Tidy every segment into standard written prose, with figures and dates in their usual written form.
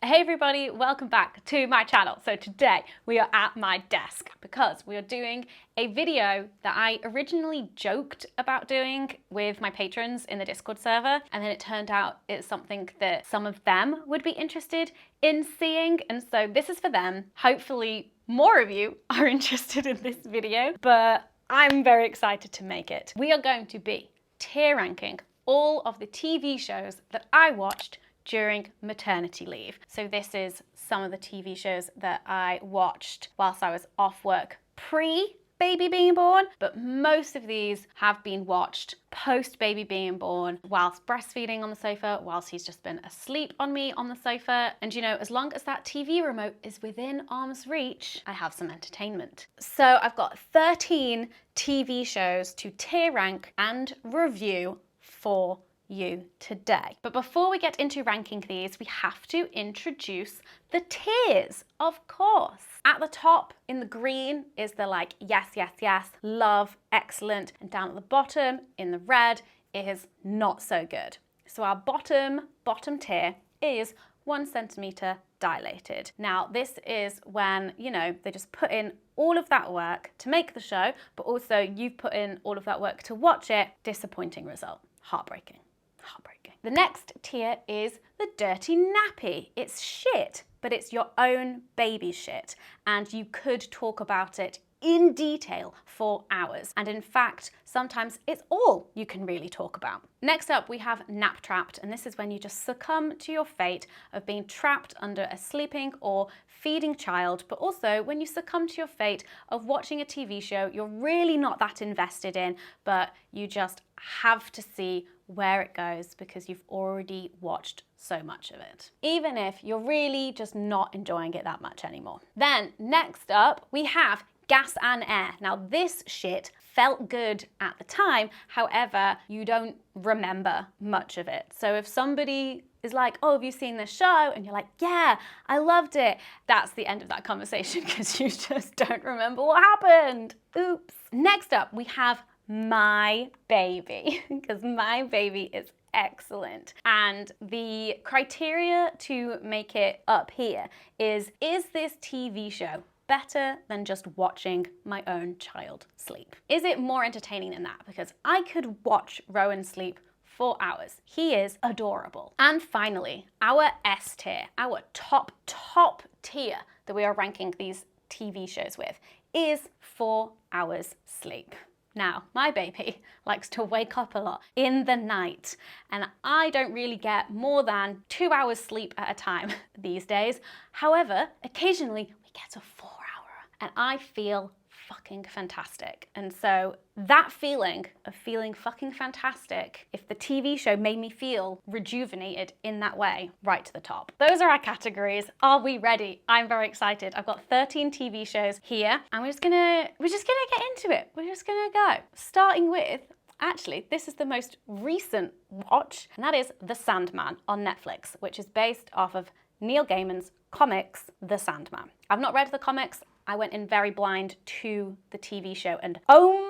Hey everybody, welcome back to my channel. So today we are at my desk because we are doing a video that I originally joked about doing with my patrons in the Discord server, and then it turned out it's something that some of them would be interested in seeing, and so this is for them. Hopefully more of you are interested in this video, but I'm very excited to make it. We are going to be tier ranking all of the TV shows that I watched during maternity leave. So this is some of the TV shows that I watched whilst I was off work pre-baby being born, but most of these have been watched post-baby being born, whilst breastfeeding on the sofa, whilst he's just been asleep on me on the sofa. And you know, as long as that TV remote is within arm's reach, I have some entertainment. So I've got 13 TV shows to tier rank and review for you today. But before we get into ranking these, we have to introduce the tiers, of course. At the top in the green is the like yes, yes, yes, love, excellent, and down at the bottom in the red is not so good. So our bottom tier is 1 centimeter dilated. Now this is when, you know, they just put in all of that work to make the show, but also you've put in all of that work to watch it. Disappointing result. Heartbreaking. Heartbreaking. The next tier is the dirty nappy. It's shit, but it's your own baby shit, and you could talk about it in detail for hours. And in fact, sometimes it's all you can really talk about. Next up, we have nap trapped, and this is when you just succumb to your fate of being trapped under a sleeping or feeding child, but also when you succumb to your fate of watching a TV show you're really not that invested in, but you just have to see where it goes because you've already watched so much of it, even if you're really just not enjoying it that much anymore. Then next up, we have gas and air. Now this shit felt good at the time, however, you don't remember much of it. So if somebody is like, oh, have you seen this show? And you're like, yeah, I loved it. That's the end of that conversation because you just don't remember what happened. Oops. Next up, we have My Baby, because My Baby is excellent. And the criteria to make it up here is this TV show better than just watching my own child sleep? Is it more entertaining than that? Because I could watch Rowan sleep for hours. He is adorable. And finally, our S tier, our top tier that we are ranking these TV shows with is 4 hours sleep. Now, my baby likes to wake up a lot in the night, and I don't really get more than 2 hours sleep at a time these days. However, occasionally we get a 4 hour, and I feel fucking fantastic. And so that feeling of feeling fucking fantastic, if the TV show made me feel rejuvenated in that way, right to the top. Those are our categories. Are we ready? I'm very excited. I've got 13 TV shows here, and we're just gonna get into it. We're just gonna go. Starting with, actually, this is the most recent watch, and that is The Sandman on Netflix, which is based off of Neil Gaiman's comics, The Sandman. I've not read the comics. I went in very blind to the TV show, and oh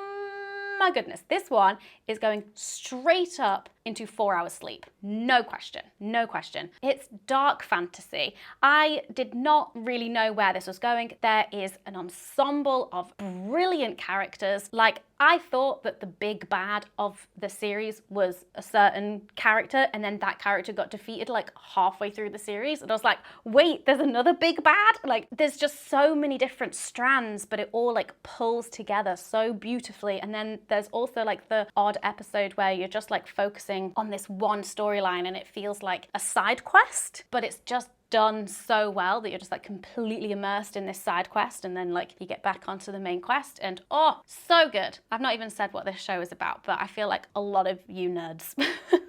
my goodness, this one is going straight up into 4 hours sleep. No question, no question. It's dark fantasy. I did not really know where this was going. There is an ensemble of brilliant characters. Like, I thought that the big bad of the series was a certain character, and then that character got defeated like halfway through the series. And I was like, wait, there's another big bad? Like, there's just so many different strands, but it all like pulls together so beautifully. And then there's also like the odd episode where you're just like focusing on this one storyline and it feels like a side quest, but it's just done so well that you're just like completely immersed in this side quest, and then like you get back onto the main quest, and oh, so good. I've not even said what this show is about, but I feel like a lot of you nerds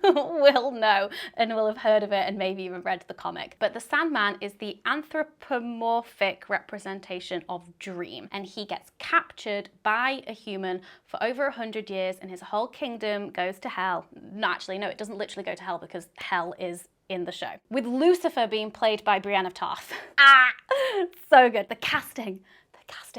will know and will have heard of it and maybe even read the comic. But the Sandman is the anthropomorphic representation of dream, and he gets captured by a human for over 100 years, and his whole kingdom goes to hell. No, actually, no, it doesn't literally go to hell because hell is in the show, with Lucifer being played by Brienne of Tarth. So good. The casting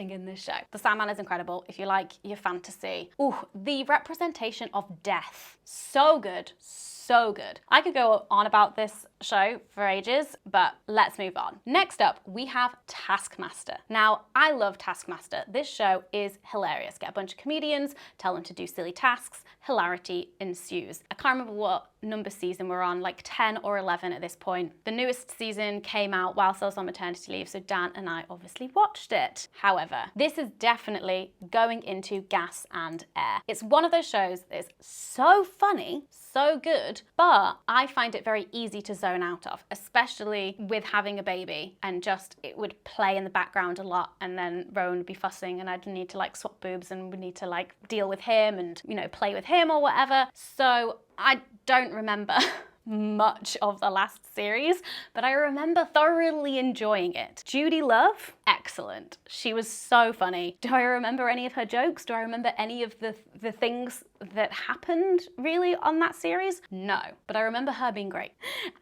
in this show. The Sandman is incredible if you like your fantasy. Ooh, the representation of death. So good, so good. I could go on about this show for ages, but let's move on. Next up, we have Taskmaster. Now, I love Taskmaster. This show is hilarious. Get a bunch of comedians, tell them to do silly tasks, hilarity ensues. I can't remember what number season we're on, like 10 or 11 at this point. The newest season came out whilst I was on maternity leave, so Dan and I obviously watched it. However, this is definitely going into gas and air. It's one of those shows that is so funny, so good, but I find it very easy to zone out of, especially with having a baby, and just it would play in the background a lot, and then Rowan would be fussing and I'd need to like swap boobs and would need to like deal with him and, you know, play with him or whatever. So I don't remember much of the last series, but I remember thoroughly enjoying it. Judy Love, excellent. She was so funny. Do I remember any of her jokes? Do I remember any of the things that happened really on that series? No, but I remember her being great.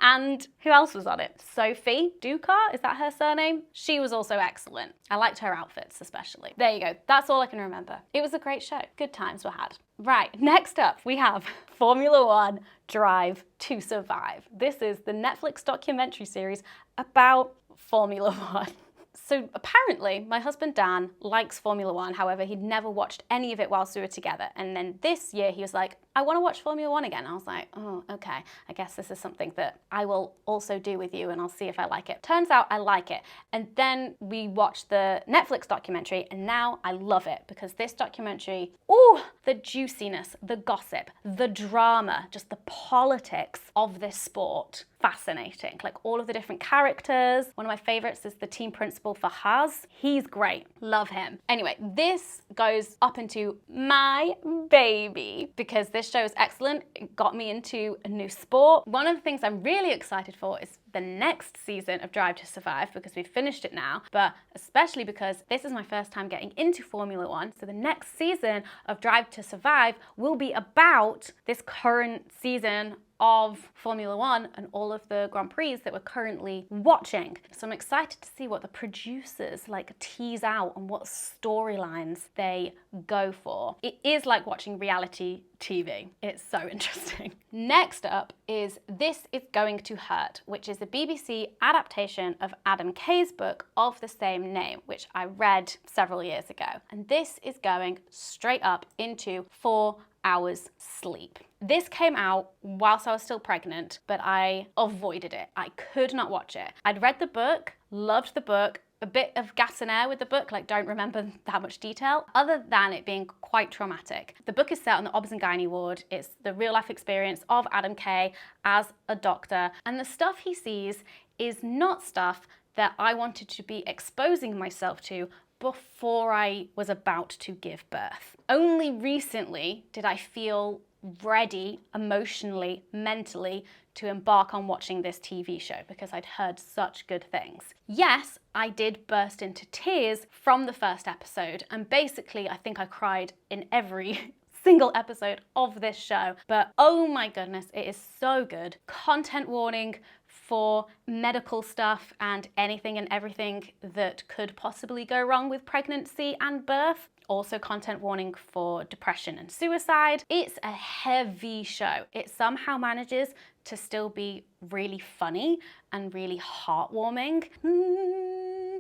And who else was on it? Sophie Ducar, is that her surname? She was also excellent. I liked her outfits especially. There you go, that's all I can remember. It was a great show. Good times were had. Right, next up we have Formula One Drive to Survive. This is the Netflix documentary series about Formula One. So apparently my husband Dan likes Formula One, however he'd never watched any of it whilst we were together, and then this year he was like, I want to watch Formula One again. I was like, oh, okay, I guess this is something that I will also do with you and I'll see if I like it. Turns out I like it. And then we watched the Netflix documentary and now I love it because this documentary, ooh, the juiciness, the gossip, the drama, just the politics of this sport, fascinating. Like all of the different characters. One of my favorites is the team principal for Haas. He's great, love him. Anyway, this goes up into my baby because this show is excellent. It got me into a new sport. One of the things I'm really excited for is the next season of Drive to Survive because we've finished it now, but especially because this is my first time getting into Formula One. So the next season of Drive to Survive will be about this current season of Formula One and all of the Grand Prix that we're currently watching. So I'm excited to see what the producers like tease out and what storylines they go for. It is like watching reality TV. It's so interesting. Next up is This Is Going to Hurt, which is a BBC adaptation of Adam Kay's book of the same name, which I read several years ago. And this is going straight up into 4 hours sleep. This came out whilst I was still pregnant, but I avoided it. I could not watch it. I'd read the book, loved the book, a bit of gas and air with the book, like don't remember that much detail, other than it being quite traumatic. The book is set on the Obs and Gynae ward. It's the real life experience of Adam Kay as a doctor, and the stuff he sees is not stuff that I wanted to be exposing myself to before I was about to give birth. Only recently did I feel ready emotionally, mentally, to embark on watching this TV show because I'd heard such good things. Yes, I did burst into tears from the first episode, and basically I think I cried in every single episode of this show, but oh my goodness, it is so good. Content warning for medical stuff and anything and everything that could possibly go wrong with pregnancy and birth. Also content warning for depression and suicide. It's a heavy show. It somehow manages to still be really funny and really heartwarming.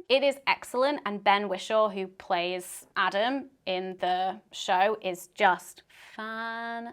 It is excellent, and Ben Whishaw, who plays Adam in the show, is just fantastic.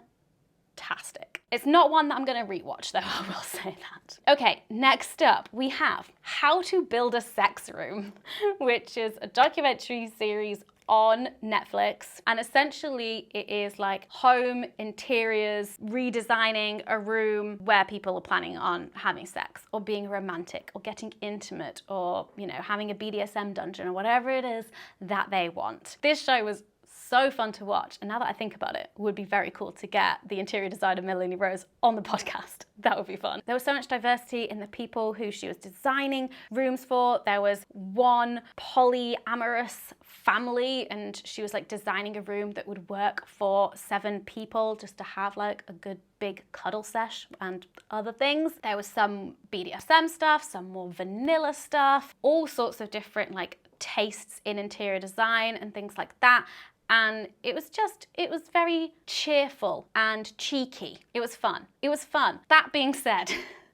It's not one that I'm gonna rewatch though, I will say that. Okay, next up we have How to Build a Sex Room, which is a documentary series on Netflix, and essentially it is like home interiors, redesigning a room where people are planning on having sex or being romantic or getting intimate or, you know, having a BDSM dungeon or whatever it is that they want. This show was so fun to watch, and now that I think about it, it would be very cool to get the interior designer Melanie Rose on the podcast. That would be fun. There was so much diversity in the people who she was designing rooms for. There was one polyamorous family, and she was like designing a room that would work for 7 people just to have like a good big cuddle sesh and other things. There was some BDSM stuff, some more vanilla stuff, all sorts of different like tastes in interior design and things like that. And it was very cheerful and cheeky. It was fun. It was fun. That being said,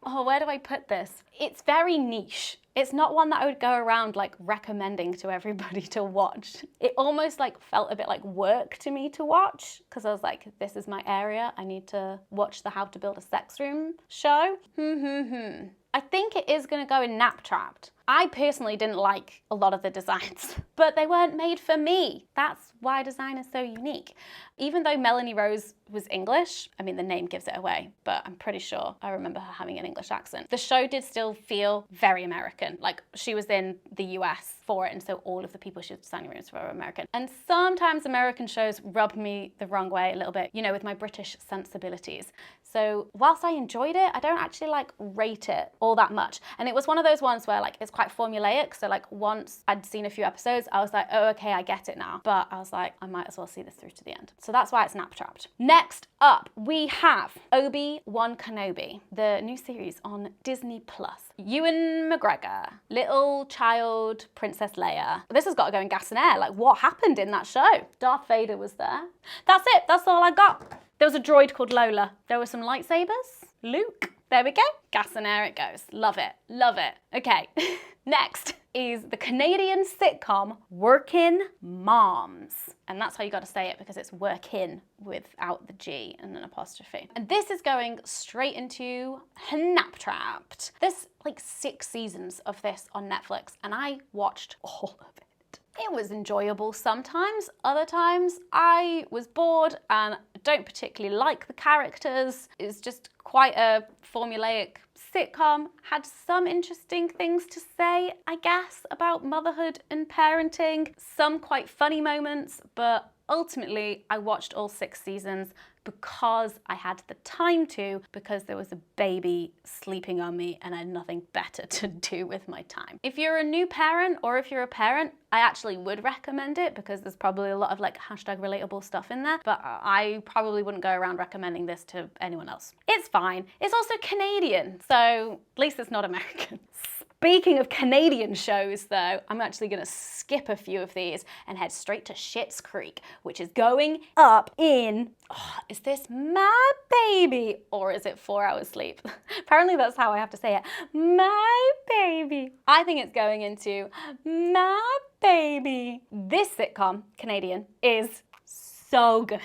oh, where do I put this? It's very niche. It's not one that I would go around like recommending to everybody to watch. It almost like felt a bit like work to me to watch because I was like, this is my area. I need to watch the How to Build a Sex Room show. I think it is going to go in Nap Trapped. I personally didn't like a lot of the designs, but they weren't made for me. That's why design is so unique. Even though Melanie Rose was English, I mean, the name gives it away, but I'm pretty sure I remember her having an English accent. The show did still feel very American. Like, she was in the US for it, and so all of the people she was designing rooms for were American. And sometimes American shows rub me the wrong way a little bit, you know, with my British sensibilities. So whilst I enjoyed it, I don't actually like rate it all that much. And it was one of those ones where like it's quite formulaic. So like once I'd seen a few episodes, I was like, oh, okay, I get it now. But I was like, I might as well see this through to the end. So that's why it's Nap Trapped. Next up, we have Obi Wan Kenobi, the new series on Disney+. Ewan McGregor, little child Princess Leia. This has got to go in gas and air. Like, what happened in that show? Darth Vader was there. That's it. That's all I got. There was a droid called Lola. There were some lightsabers. Luke. There we go. Gas and air it goes. Love it. Love it. Okay. Next is the Canadian sitcom Workin Moms. And that's how you got to say it because it's Workin without the G and an apostrophe. And this is going straight into Nap Trapped. There's like 6 seasons of this on Netflix and I watched all of it. It was enjoyable sometimes, other times I was bored and don't particularly like the characters. It's just quite a formulaic sitcom. Had some interesting things to say, I guess, about motherhood and parenting. Some quite funny moments, but ultimately I watched all 6 seasons because I had the time to, because there was a baby sleeping on me and I had nothing better to do with my time. If you're a new parent or if you're a parent, I actually would recommend it because there's probably a lot of like #relatable stuff in there, but I probably wouldn't go around recommending this to anyone else. It's fine. It's also Canadian, so at least it's not American. Speaking of Canadian shows though, I'm actually gonna skip a few of these and head straight to Schitt's Creek, which is going up in, is this my baby or is it 4 hours sleep? Apparently that's how I have to say it. My baby. I think it's going into my baby. This sitcom, Canadian, is so good.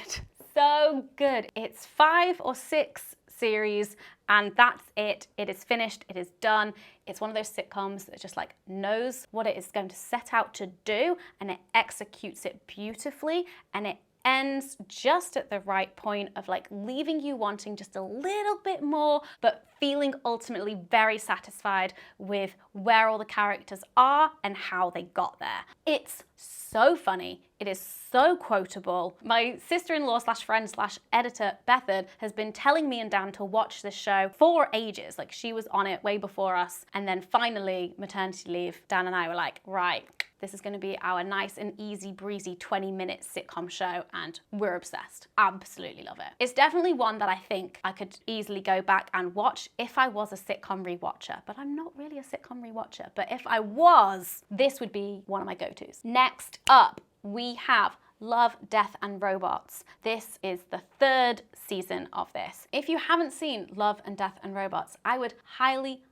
So good. It's 5 or 6 series and that's it. It is finished. It is done. It's one of those sitcoms that just like knows what it is going to set out to do and it executes it beautifully and it ends just at the right point of like leaving you wanting just a little bit more, but feeling ultimately very satisfied with where all the characters are and how they got there. It's so funny. It is so quotable. My sister-in-law / friend / editor, Bethard, has been telling me and Dan to watch this show for ages. Like she was on it way before us. And then finally, maternity leave, Dan and I were like, right, this is going to be our nice and easy breezy 20-minute sitcom show and we're obsessed. Absolutely love it. It's definitely one that I think I could easily go back and watch if I was a sitcom rewatcher, but I'm not really a sitcom rewatcher. But if I was, this would be one of my go-tos. Next up, we have Love, Death and Robots. This is the 3rd season of this. If you haven't seen Love and Death and Robots, I would highly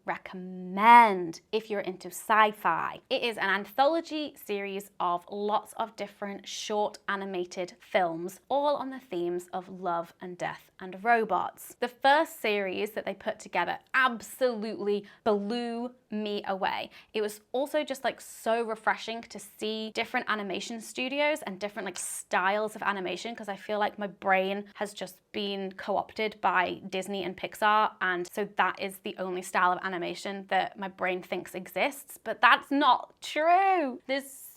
recommend if you're into sci-fi. It is an anthology series of lots of different short animated films, all on the themes of love and death and robots. The first series that they put together absolutely blew me away. It was also just like so refreshing to see different animation studios and different like styles of animation because I feel like my brain has just been co-opted by Disney and Pixar, and so that is the only style of animation that my brain thinks exists, but that's not true. There's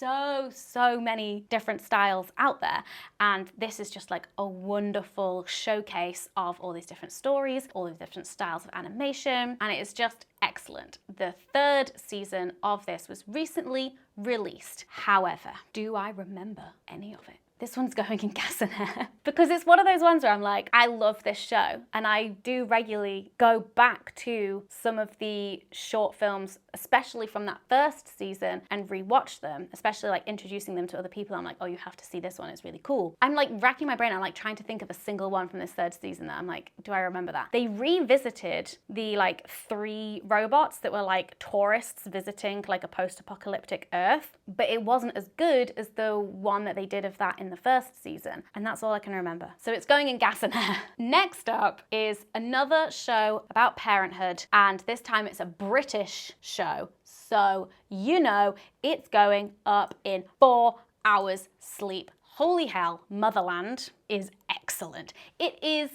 so many different styles out there, and this is just like a wonderful showcase of all these different stories, all these different styles of animation, and it is just excellent. The 3rd season of this was recently released. However, do I remember any of it? this one's going in gas and air. Because it's one of those ones where I'm like, I love this show. And I do regularly go back to some of the short films, especially from that first season, and rewatch them, especially like introducing them to other people. I'm like, oh, you have to see this one, it's really cool. I'm like racking my brain, I'm like trying to think of a single one from this third season that I'm like, do I remember that? They revisited the like 3 robots that were like tourists visiting like a post-apocalyptic Earth, but it wasn't as good as the one that they did of that in the first season. And that's all I can remember. So it's going in gas and air. Next up is another show about parenthood, and this time it's a British show. So, you know, it's going up in 4 hours sleep. Holy hell, Motherland is excellent. It is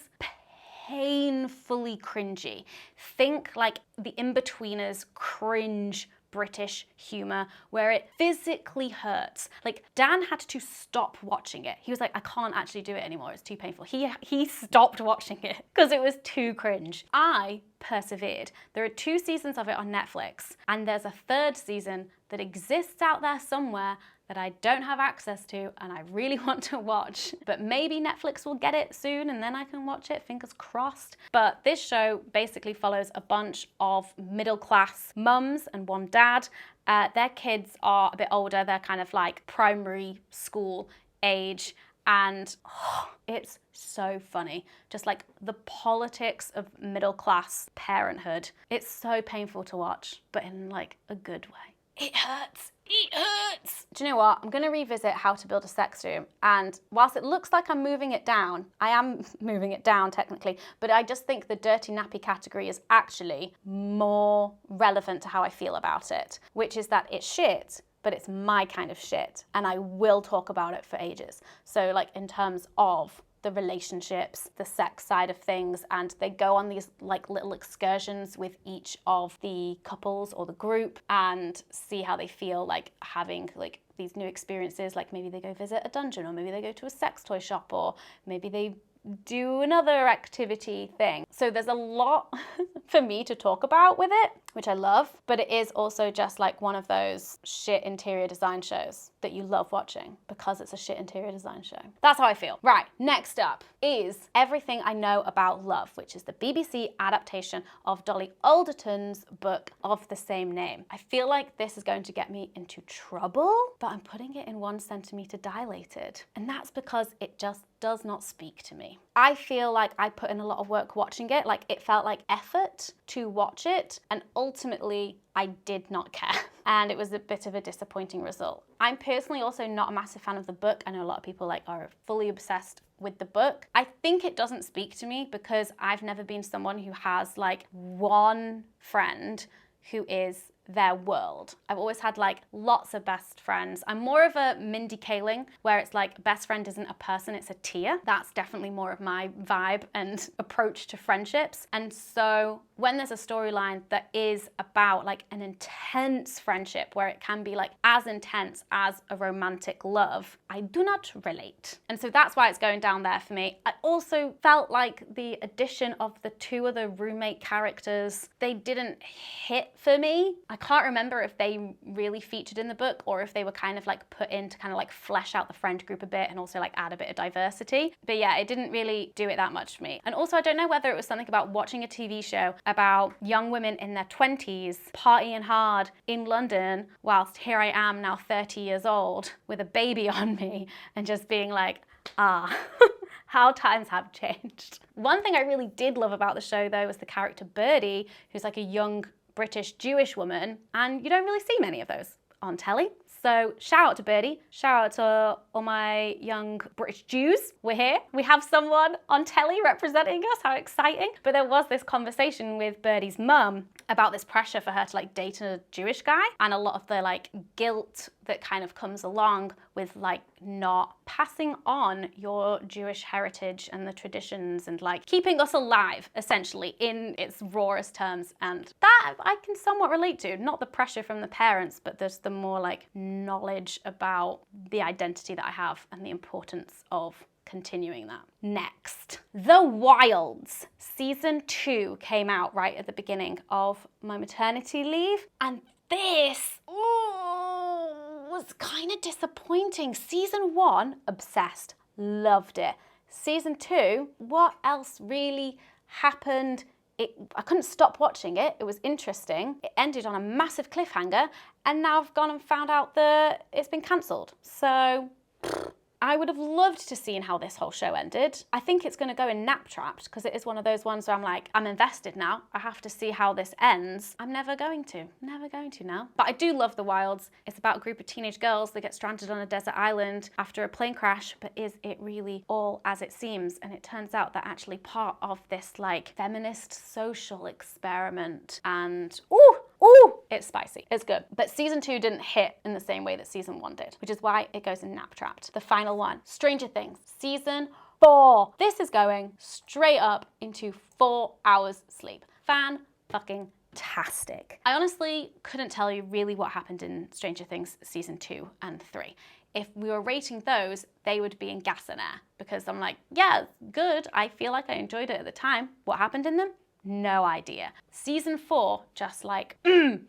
painfully cringy. Think like the In-Betweeners cringe British humor where it physically hurts. Like Dan had to stop watching it. He was like, I can't actually do it anymore. It's too painful. He stopped watching it because it was too cringe. I persevered. There are 2 seasons of it on Netflix, and there's a 3rd season that exists out there somewhere that I don't have access to and I really want to watch. But maybe Netflix will get it soon and then I can watch it, fingers crossed. But this show basically follows a bunch of middle-class mums and one dad. Their kids are a bit older, they're kind of like primary school age, and it's so funny. Just like the politics of middle-class parenthood. It's so painful to watch, but in like a good way. It hurts. It hurts. Do you know what? I'm going to revisit How to Build a Sex Room. And whilst it looks like I'm moving it down, I am moving it down technically, but I just think the dirty nappy category is actually more relevant to how I feel about it, which is that it's shit, but it's my kind of shit. And I will talk about it for ages. So like in terms of the relationships, the sex side of things, and they go on these like little excursions with each of the couples or the group and see how they feel like having like these new experiences. Like maybe they go visit a dungeon, or maybe they go to a sex toy shop, or maybe they do another activity thing. So there's a lot for me to talk about with it, which I love, but it is also just like one of those shit interior design shows that you love watching because it's a shit interior design show. That's how I feel. Right, next up is Everything I Know About Love, which is the BBC adaptation of Dolly Alderton's book of the same name. I feel like this is going to get me into trouble, but I'm putting it in 1 centimeter dilated. And that's because it just does not speak to me. I feel like I put in a lot of work watching it. Like it felt like effort to watch it, and ultimately I did not care. And it was a bit of a disappointing result. I'm personally also not a massive fan of the book. I know a lot of people like are fully obsessed with the book. I think it doesn't speak to me because I've never been someone who has like one friend who is their world. I've always had like lots of best friends. I'm more of a Mindy Kaling, where it's like best friend isn't a person, it's a tier. That's definitely more of my vibe and approach to friendships. And so when there's a storyline that is about like an intense friendship where it can be like as intense as a romantic love, I do not relate. And so that's why it's going down there for me. I also felt like the addition of the 2 other roommate characters, they didn't hit for me. I can't remember if they really featured in the book or if they were kind of like put in to kind of like flesh out the friend group a bit and also like add a bit of diversity. But yeah, it didn't really do it that much for me. And also I don't know whether it was something about watching a TV show about young women in their 20s partying hard in London whilst here I am now 30 years old with a baby on me and just being like, how times have changed. One thing I really did love about the show though was the character Birdie, who's like a young British Jewish woman, and you don't really see many of those on telly. So shout out to Birdie, shout out to all my young British Jews. We're here. We have someone on telly representing us, how exciting. But there was this conversation with Birdie's mum about this pressure for her to like date a Jewish guy and a lot of the like guilt that kind of comes along with like not passing on your Jewish heritage and the traditions and like keeping us alive essentially in its rawest terms. And that I can somewhat relate to, not the pressure from the parents, but there's the more like knowledge about the identity that I have and the importance of continuing that. Next, The Wilds. Season 2 came out right at the beginning of my maternity leave, and this was was kind of disappointing. Season 1, obsessed, loved it. Season 2, what else really happened? I couldn't stop watching it. It was interesting. It ended on a massive cliffhanger, and now I've gone and found out that it's been cancelled. So I would have loved to seen how this whole show ended. I think it's going to go in nap trapped because it is one of those ones where I'm like, I'm invested now. I have to see how this ends. I'm never going to now. But I do love The Wilds. It's about a group of teenage girls that get stranded on a desert island after a plane crash, but is it really all as it seems? And it turns out they're actually part of this like feminist social experiment, and ooh, it's spicy. It's good. But season 2 didn't hit in the same way that season 1 did, which is why it goes in nap trapped. The final one, Stranger Things, season 4. This is going straight up into 4 hours sleep. Fan-fucking-tastic. I honestly couldn't tell you really what happened in Stranger Things season 2 and 3. If we were rating those, they would be in gas and air, because I'm like, yeah, good. I feel like I enjoyed it at the time. What happened in them? No idea. Season 4, just like,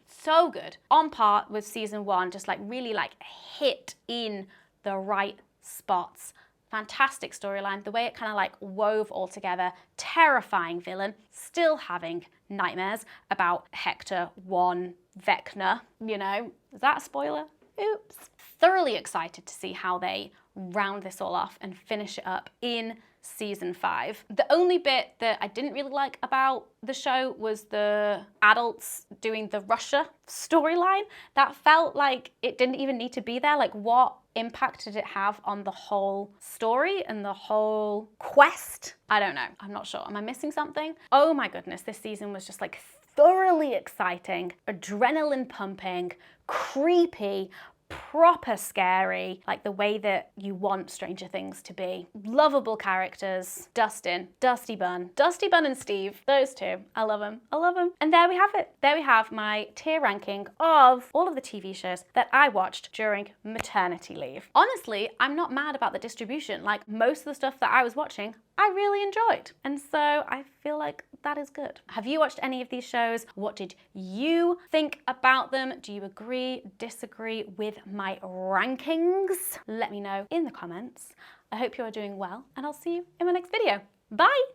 so good. On par with season 1, just like really like hit in the right spots. Fantastic storyline, the way it kind of like wove all together. Terrifying villain, still having nightmares about Hector 1 Vecna, you know. Is that a spoiler? Oops. Thoroughly excited to see how they round this all off and finish it up in season 5. The only bit that I didn't really like about the show was the adults doing the Russia storyline. That felt like it didn't even need to be there. Like, what impact did it have on the whole story and the whole quest? I don't know. I'm not sure. Am I missing something? Oh my goodness, this season was just like thoroughly exciting, adrenaline pumping, creepy, proper scary, like the way that you want Stranger Things to be. Lovable characters. Dusty Bun and Steve, those two, I love them. And there we have it. There we have my tier ranking of all of the TV shows that I watched during maternity leave. Honestly, I'm not mad about the distribution. Like, most of the stuff that I was watching, I really enjoyed. And so I feel like that is good. Have you watched any of these shows? What did you think about them? Do you agree, disagree with my rankings? Let me know in the comments. I hope you're doing well, and I'll see you in my next video. Bye!